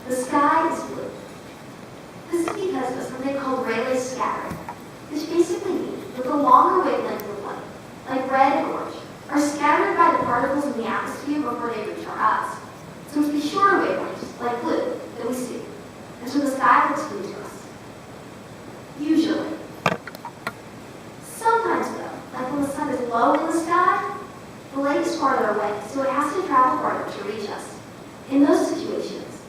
The sky is blue. This is because of something called Rayleigh scattering, which basically means that the longer wavelengths of light, like red and orange, are scattered by the particles in the atmosphere before they reach our eyes. So it's the shorter wavelengths, like blue, that we see. And so the sky looks blue to us. Usually. Sometimes though, like when the sun is low in the sky, the light is farther away, so it has to travel farther to reach us. In those situations,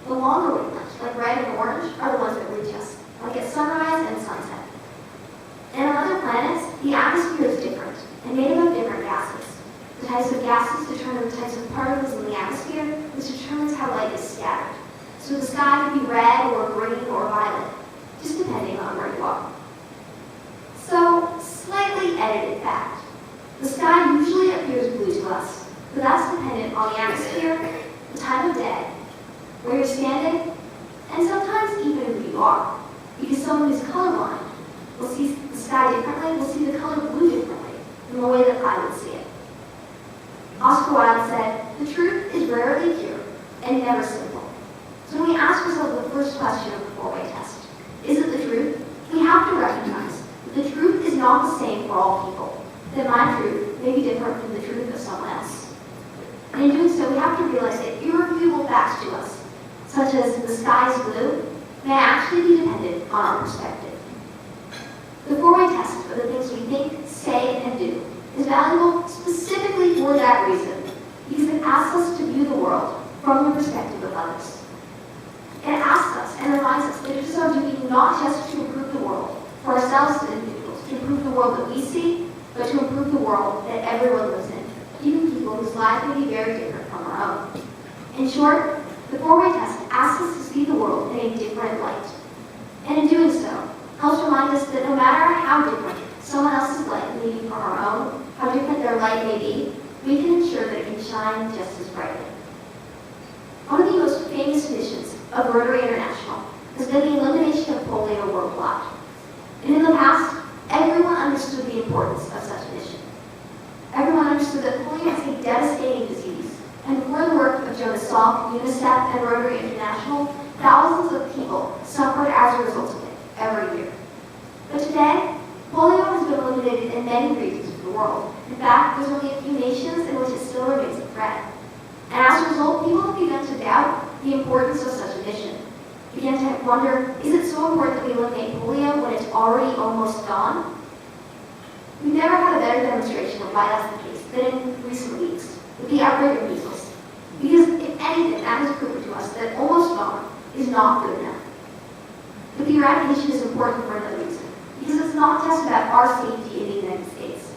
the longer wavelengths, like red and orange, are the ones that reach us, like at sunrise and sunset. And on other planets, the atmosphere is different and made up of different gases. The types of gases determine the types of particles in the atmosphere, which determines how light is scattered. So the sky could be red or green or violet, just depending on where you are. So, slightly edited fact. The sky usually appears blue to us, but that's dependent on the atmosphere, the time of day, where you're standing, and sometimes even who you are. Because someone who's colorblind will see the sky differently, will see the color blue differently than the way that I would see it. Oscar Wilde said, "The truth is rarely pure and never simple." So when we ask ourselves the first question of the four-way test, is it the truth? We have to recognize that the truth is not the same for all people, that my truth may be different from the truth of someone else. And in doing so, we have to realize that irrefutable facts to us, such as the sky is blue, may actually be dependent on our perspective. The four-way test of the things we think, say, and do is valuable specifically for that reason, because it asks us to view the world from the perspective of others. It asks us and reminds us that it is our duty not just to improve the world for ourselves as individuals, to improve the world that we see, but to improve the world that everyone lives in, even people whose lives may be very different from our own. In short, the four-way test asks us to see the world in a different light. And in doing so, helps remind us that no matter how different someone else's light may be from our own, how different their light may be, we can ensure that it can shine just as brightly. One of the most famous missions of Rotary International has been the elimination of polio worldwide. And in the past, everyone understood the importance of such a mission. Everyone understood that polio is a devastating disease, and before the work of Jonas Salk, UNICEF, and Rotary International, thousands of people suffered as a result of it every year. But today, polio has been eliminated in many regions of the world. In fact, there's only a few nations in which it still remains a threat. And as a result, people have begun to doubt the importance of such a mission. Began to wonder, is it so important that we eliminate polio when it's already almost gone? We've never had a better demonstration of why that's the case than in recent weeks with the outbreak of measles. Because if anything, that has proven to us that almost gone is not good enough. But the eradication is important for another reason. Because it's not just about our safety in the United States.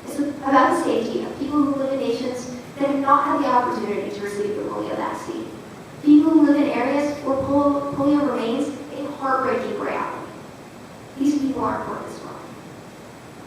It's about the safety of people who live in nations that have not had the opportunity to receive the polio vaccine. People who live in areas where polio remains a heartbreaking reality. These people are important as well.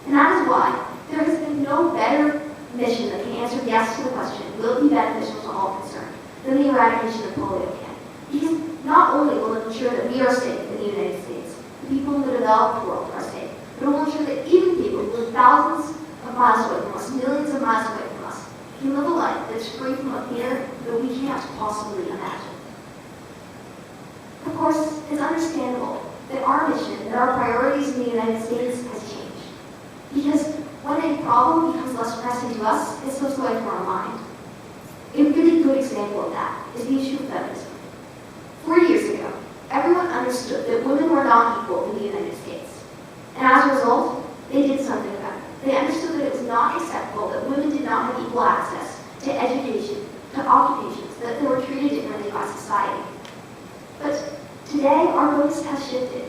And that is why there has been no better mission that can answer yes to the question, will it be beneficial to all concerned, than the eradication of polio can. Because not only will it ensure that we are safe in the United States, the people in the developed world are safe, but it will ensure that even people who live thousands of miles away from us, millions of miles away from us, can live a life that's free from a fear that we can't possibly imagine. Of course, it's understandable that our mission, that our priorities in the United States has changed. Because when a problem becomes less pressing to us, it slips away from our mind. A really good example of that is the issue of feminism. 4 years ago, everyone understood that women were not equal in the United States. And as a result, they did something about it. They understood that it was not acceptable that women did not have equal access to education, to occupations, that they were treated differently by society. But today, our focus has shifted.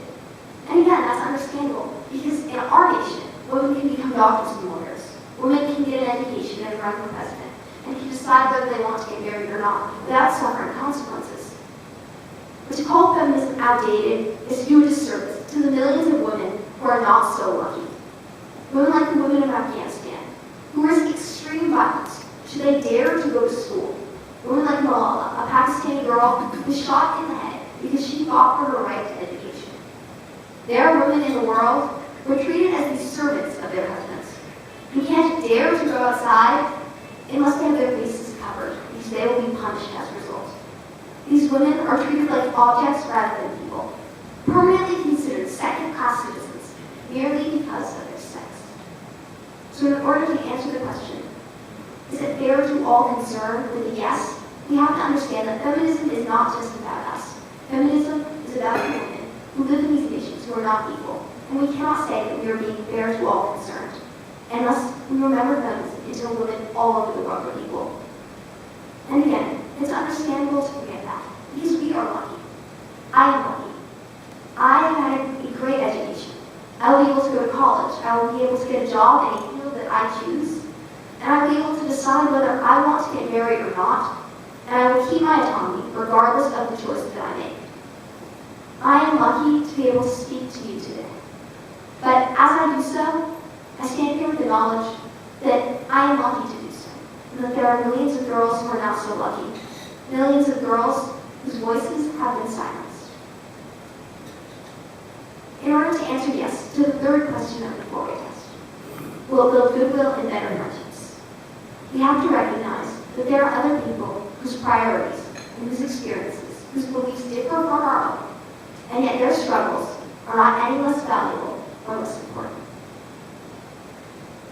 And again, that's understandable, because in our nation, women can become doctors and lawyers. Women can get an education and run for president, and can decide whether they want to get married or not, without suffering consequences. But to call feminism outdated is to do a disservice to the millions of women who are not so lucky. Women like the women of Afghanistan, who risk extreme violence should they dare to go to school. Women like Malala, a Pakistani girl who was shot in the head because she fought for her right to education. There are women in the world who are treated as these servants of their husbands, who can't dare to go outside unless they have their faces covered, because they will be punished as a result. These women are treated like objects rather than people, permanently considered second-class citizens merely because of their sex. So in order to answer the question, is it fair to all concerned with a yes, we have to understand that feminism is not just about us. Feminism is about the women who live in these nations who are not equal, and we cannot say that we are being fair to all concerned unless we remember feminism until women all over the world are equal. And again, it's understandable to forget that, because we are lucky. I am lucky. I have had a great education. I will be able to go to college. I will be able to get a job in a field that I choose. And I will be able to decide whether I want to get married or not. And I will keep my autonomy regardless of the choices that I make. I am lucky to be able to speak to you today. But as I do so, I stand here with the knowledge that I am lucky to do so. And that there are millions of girls who are not so lucky. Millions of girls whose voices have been silenced. In order to answer yes to the third question of the four-way test, will it build goodwill and better friendships? We have to recognize that there are other people whose priorities and whose experiences, whose beliefs differ from our own, and yet their struggles are not any less valuable or less important.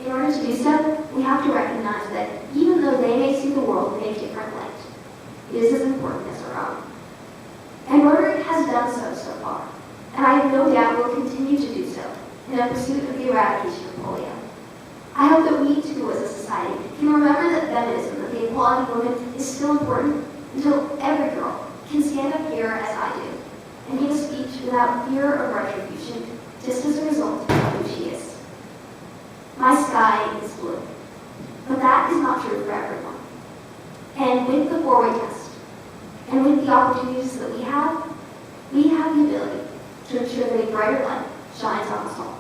In order to do so, we have to recognize that even though they may see the world in a different light, it is as important as our own. And Rotary has done so far, and I have no doubt will continue to do so in the pursuit of the eradication of polio. I hope that we too as a society can remember that feminism, that the equality of women is still important until every girl can stand up here as I do and give a speech without fear of retribution just as a result of who she is. My sky is blue, but that is not true for everyone. And with the four-way test, and with the opportunities that we have the ability to ensure that a brighter light shines on us all.